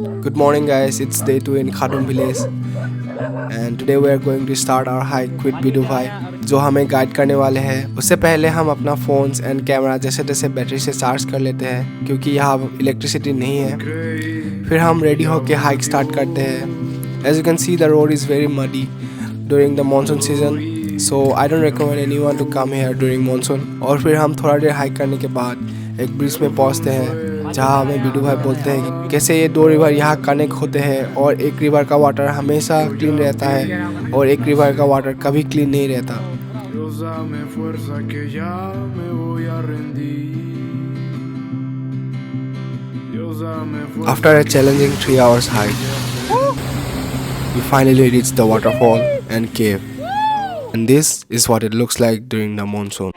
Good morning guys, it's day 2 in Khatum village and today we are going to start our hike with बिडू भाई जो हमें guide करने वाले हैं। उससे पहले हम अपना फ़ोन्स एंड कैमरा जैसे तैसे बैटरी से चार्ज कर लेते हैं क्योंकि यहाँ इलेक्ट्रिसिटी नहीं है। फिर हम रेडी होके हाइक स्टार्ट करते हैं। As you can see the road is very muddy during the monsoon season, so I don't recommend anyone to come here during monsoon। और फिर हम थोड़ा देर हाइक करने के बाद एक ब्रिज में पहुँचते हैं जहाँ हमें बिडू भाई बोलते हैं कि कैसे ये दो रिवर यहाँ कनेक्ट होते हैं और एक रिवर का वाटर हमेशा क्लीन रहता है और एक रिवर का वाटर कभी क्लीन नहीं रहता। After a challenging 3 hours hike, we finally reached the waterfall and cave, and this is what it looks like during the monsoon.